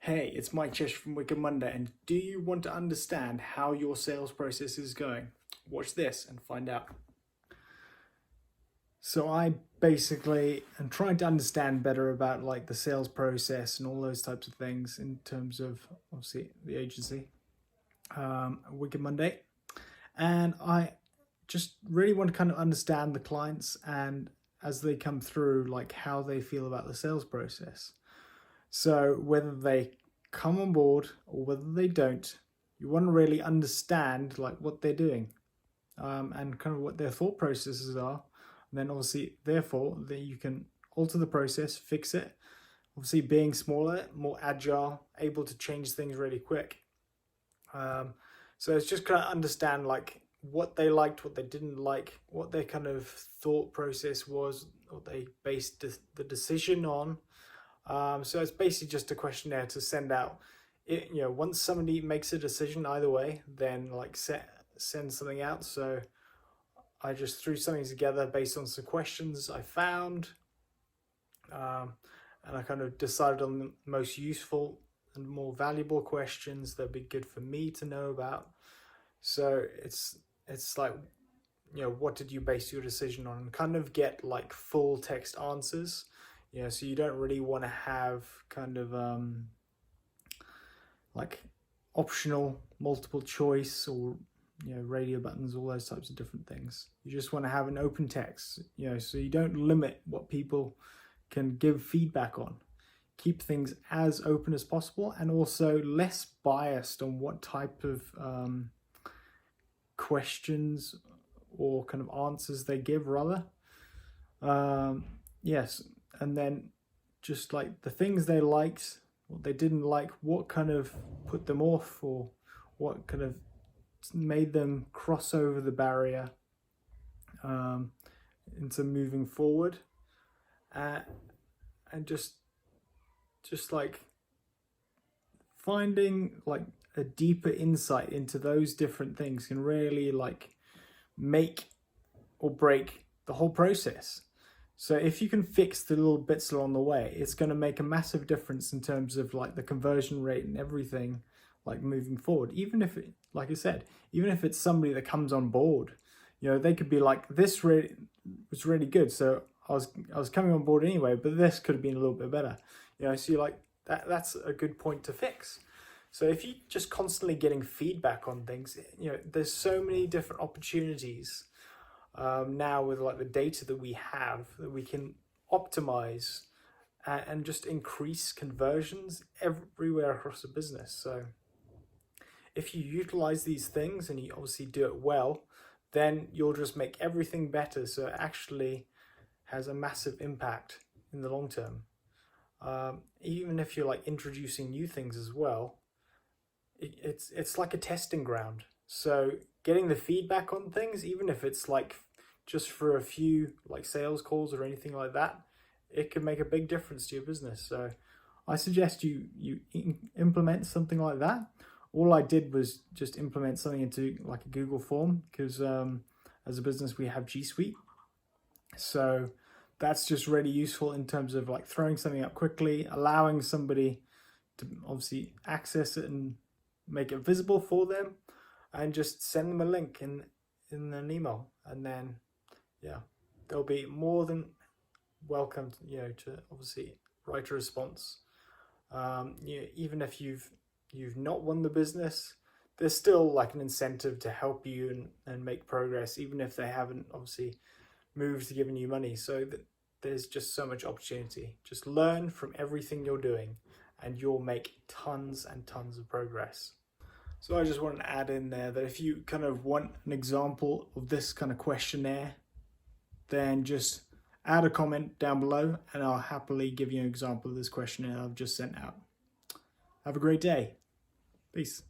Hey, it's Mike Chesh from Wicked Monday, and do you want to understand how your sales process is going? Watch this and find out. So I basically am trying to understand better about like the sales process and all those types of things in terms of obviously the agency, Wicked Monday, and I just really want to kind of understand the clients and as they come through, like how they feel about the sales process. So whether they come on board or whether they don't, you want to really understand like what they're doing, and kind of what their thought processes are. And then obviously, therefore, that you can alter the process, fix it. Obviously, being smaller, more agile, able to change things really quick. Um, so it's just kind of understand like what they liked, what they didn't like, what their kind of thought process was, what they based the decision on. So it's basically just a questionnaire to send out. Once somebody makes a decision either way, then like send something out. So I just threw something together based on some questions I found, and I kind of decided on the most useful and more valuable questions that'd be good for me to know about. So it's like, what did you base your decision on? And kind of get like full text answers. So you don't really want to have kind of like optional multiple choice or radio buttons, all those types of different things. You just want to have an open text, so you don't limit what people can give feedback on. Keep things as open as possible and also less biased on what type of questions or kind of answers they give, rather. Yes, and then just like the things they liked, what they didn't like, what kind of put them off, or what kind of made them cross over the barrier into moving forward, and just like finding like a deeper insight into those different things can really like make or break the whole process. So if you can fix the little bits along the way, it's going to make a massive difference in terms of like the conversion rate and everything, like moving forward. Even if it, like I said, even if it's somebody that comes on board, they could be like, this really was really good, so I was coming on board anyway, but this could have been a little bit better. So you're like, that's a good point to fix. So if you're just constantly getting feedback on things, there's so many different opportunities now with like the data that we have, that we can optimize and just increase conversions everywhere across the business. So if you utilize these things and you obviously do it well, then you'll just make everything better. So it actually has a massive impact in the long term. Even if you're like introducing new things as well, it's like a testing ground. So getting the feedback on things, even if it's like just for a few like sales calls or anything like that, it can make a big difference to your business. So I suggest you implement something like that. All I did was just implement something into like a Google form, because as a business we have G Suite. So that's just really useful in terms of like throwing something up quickly, allowing somebody to obviously access it and make it visible for them, and just send them a link in an email, and then they'll be more than welcome to obviously write a response. Even if you've not won the business, there's still like an incentive to help you and make progress, even if they haven't obviously moved to giving you money. So there's just so much opportunity. Just learn from everything you're doing and you'll make tons and tons of progress. So I just want to add in there that if you kind of want an example of this kind of questionnaire, then just add a comment down below and I'll happily give you an example of this questionnaire I've just sent out. Have a great day. Peace.